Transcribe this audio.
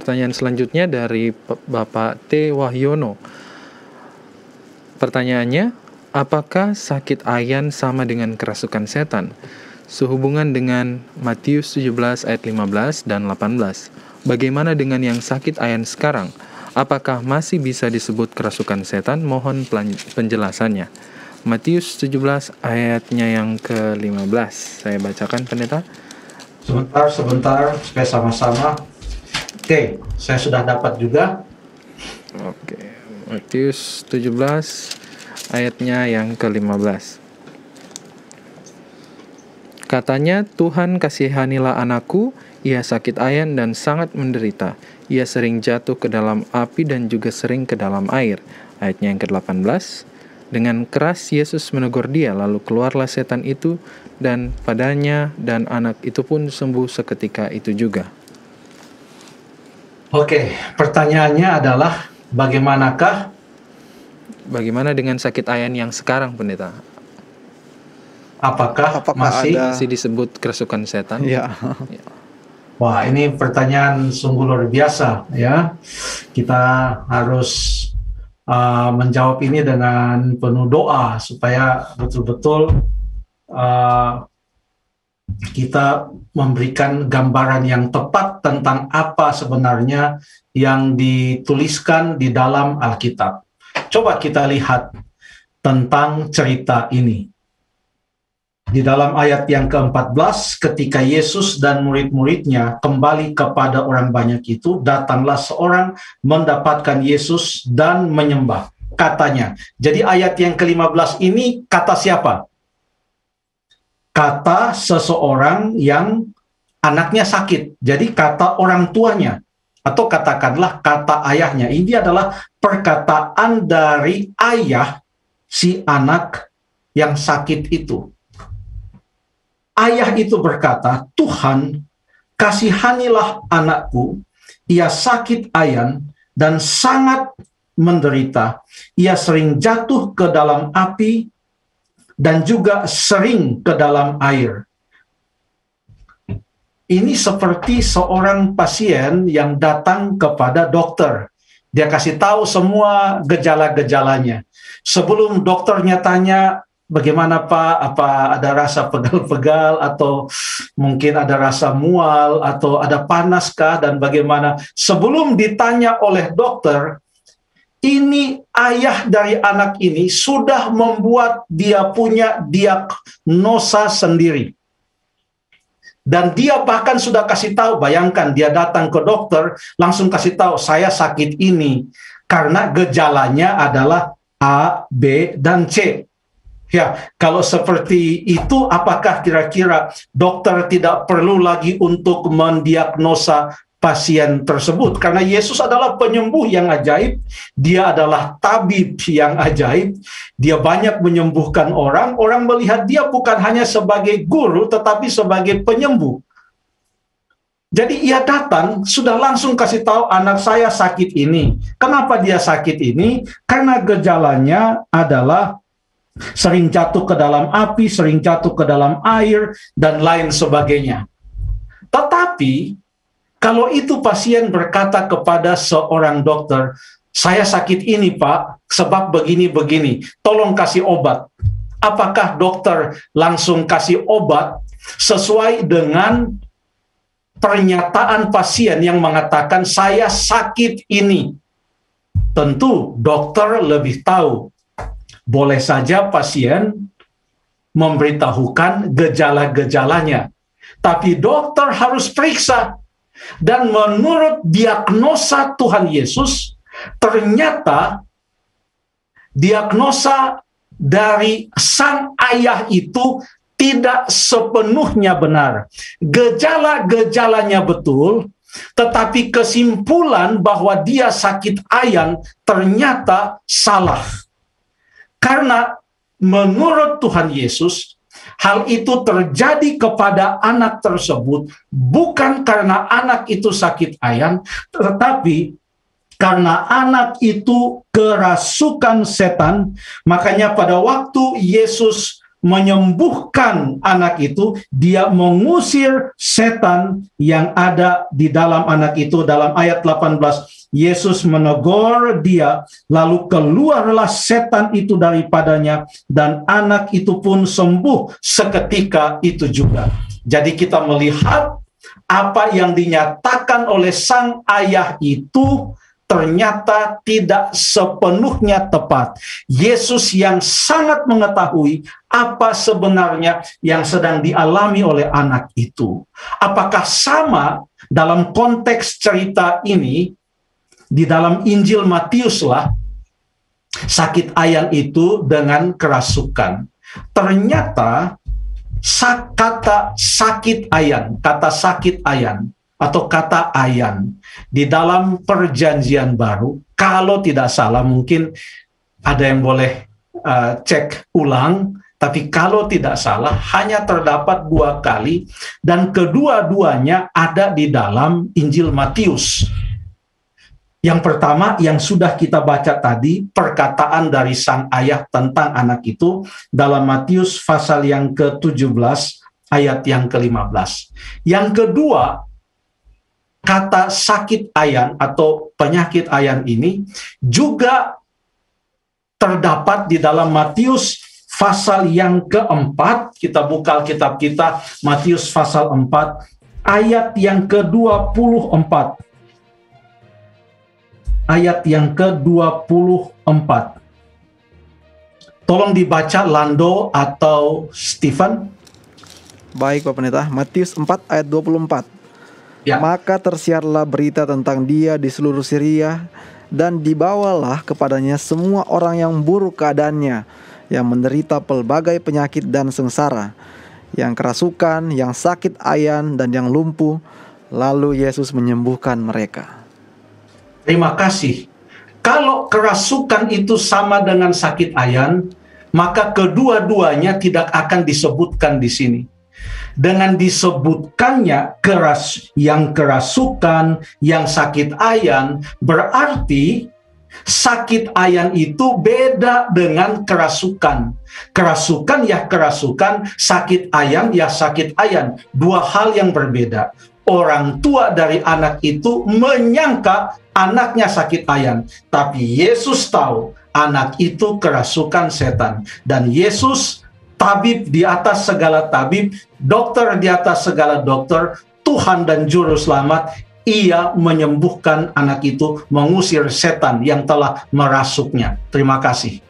Pertanyaan selanjutnya dari Bapak T. Wahyono. Pertanyaannya, apakah sakit ayan sama dengan kerasukan setan? Sehubungan dengan Matius 17 ayat 15 dan 18. Bagaimana dengan yang sakit ayan sekarang? Apakah masih bisa disebut kerasukan setan? Mohon penjelasannya. Matius 17 ayatnya yang ke-15. Saya bacakan, Pendeta. Sebentar, supaya sama-sama. Oke, saya sudah dapat juga. Oke, Matius 17 ayatnya yang ke-15. Katanya, Tuhan kasihanilah anakku, ia sakit ayan dan sangat menderita. Ia sering jatuh ke dalam api dan juga sering ke dalam air. Ayatnya yang ke-18. Dengan keras Yesus menegur dia, lalu keluarlah setan itu dan padanya, dan anak itu pun sembuh seketika itu juga. Oke, pertanyaannya adalah bagaimana dengan sakit ayan yang sekarang, Pendeta? Apakah masih disebut kerasukan setan? Ya. Wah, ini pertanyaan sungguh luar biasa ya. Kita harus menjawab ini dengan penuh doa supaya betul-betul kita memberikan gambaran yang tepat tentang apa sebenarnya yang dituliskan di dalam Alkitab. Coba kita lihat tentang cerita ini. Di dalam ayat yang ke-14, ketika Yesus dan murid-muridnya kembali kepada orang banyak itu, datanglah seorang mendapatkan Yesus dan menyembah. Katanya, jadi ayat yang ke-15 ini kata siapa? Kata seseorang yang anaknya sakit. Jadi kata orang tuanya, atau katakanlah kata ayahnya. Ini adalah perkataan dari ayah si anak yang sakit itu. Ayah itu berkata, Tuhan, kasihanilah anakku, ia sakit ayan dan sangat menderita. Ia sering jatuh ke dalam api dan juga sering ke dalam air. Ini seperti seorang pasien yang datang kepada dokter. Dia kasih tahu semua gejala-gejalanya. Sebelum dokternya tanya, bagaimana Pak? Apa ada rasa pegal-pegal atau mungkin ada rasa mual atau ada panaskah dan bagaimana? Sebelum ditanya oleh dokter, ini ayah dari anak ini sudah membuat dia punya diagnosa sendiri. Dan dia bahkan sudah kasih tahu, bayangkan dia datang ke dokter, langsung kasih tahu, saya sakit ini. Karena gejalanya adalah A, B, dan C. Ya, kalau seperti itu, apakah kira-kira dokter tidak perlu lagi untuk mendiagnosa pasien tersebut? Karena Yesus adalah penyembuh yang ajaib, dia adalah tabib yang ajaib, dia banyak menyembuhkan orang, orang melihat dia bukan hanya sebagai guru, tetapi sebagai penyembuh. Jadi ia datang, sudah langsung kasih tahu anak saya sakit ini. Kenapa dia sakit ini? Karena gejalanya adalah sering jatuh ke dalam api, sering jatuh ke dalam air, dan lain sebagainya. Tetapi, kalau itu pasien berkata kepada seorang dokter, saya sakit ini Pak, sebab begini-begini, tolong kasih obat. Apakah dokter langsung kasih obat sesuai dengan pernyataan pasien yang mengatakan, saya sakit ini? Tentu dokter lebih tahu. Boleh saja pasien memberitahukan gejala-gejalanya. Tapi dokter harus periksa. Dan menurut diagnosa Tuhan Yesus, ternyata diagnosa dari sang ayah itu tidak sepenuhnya benar. Gejala-gejalanya betul, tetapi kesimpulan bahwa dia sakit ayan ternyata salah. Karena menurut Tuhan Yesus, hal itu terjadi kepada anak tersebut bukan karena anak itu sakit ayan, tetapi karena anak itu kerasukan setan. Makanya pada waktu Yesus menyembuhkan anak itu, dia mengusir setan yang ada di dalam anak itu. Dalam ayat 18, Yesus menegur dia, lalu keluarlah setan itu daripadanya, dan anak itu pun sembuh seketika itu juga. Jadi kita melihat apa yang dinyatakan oleh sang ayah itu ternyata tidak sepenuhnya tepat. Yesus yang sangat mengetahui apa sebenarnya yang sedang dialami oleh anak itu. Apakah sama dalam konteks cerita ini, di dalam Injil Matiuslah, sakit ayan itu dengan kerasukan. Ternyata kata sakit ayan atau kata ayan di dalam Perjanjian Baru, kalau tidak salah, mungkin ada yang boleh cek ulang, tapi kalau tidak salah hanya terdapat 2 kali, dan kedua-duanya ada di dalam Injil Matius. Yang pertama yang sudah kita baca tadi, perkataan dari sang ayah tentang anak itu dalam Matius pasal yang ke-17 ayat yang ke-15. Yang kedua, kata sakit ayan atau penyakit ayan ini juga terdapat di dalam Matius pasal yang ke-4. Kita buka Alkitab kita, Matius pasal 4 ayat yang ke-24. Ayat yang ke-24. Tolong dibaca Lando atau Stephen. Baik Pak Pendeta, Matius 4 ayat 24. Ya. Maka tersiarlah berita tentang dia di seluruh Syria, dan dibawalah kepadanya semua orang yang buruk keadaannya, yang menderita pelbagai penyakit dan sengsara, yang kerasukan, yang sakit ayan, dan yang lumpuh. Lalu Yesus menyembuhkan mereka. Terima kasih. Kalau kerasukan itu sama dengan sakit ayan, maka kedua-duanya tidak akan disebutkan di sini. Dengan disebutkannya yang kerasukan, yang sakit ayan, berarti sakit ayan itu beda dengan kerasukan. Kerasukan ya kerasukan, sakit ayan ya sakit ayan. 2 hal yang berbeda. Orang tua dari anak itu menyangka anaknya sakit ayan, tapi Yesus tahu anak itu kerasukan setan. Dan Yesus, tabib di atas segala tabib, dokter di atas segala dokter, Tuhan dan Juru Selamat, ia menyembuhkan anak itu, mengusir setan yang telah merasuknya. Terima kasih.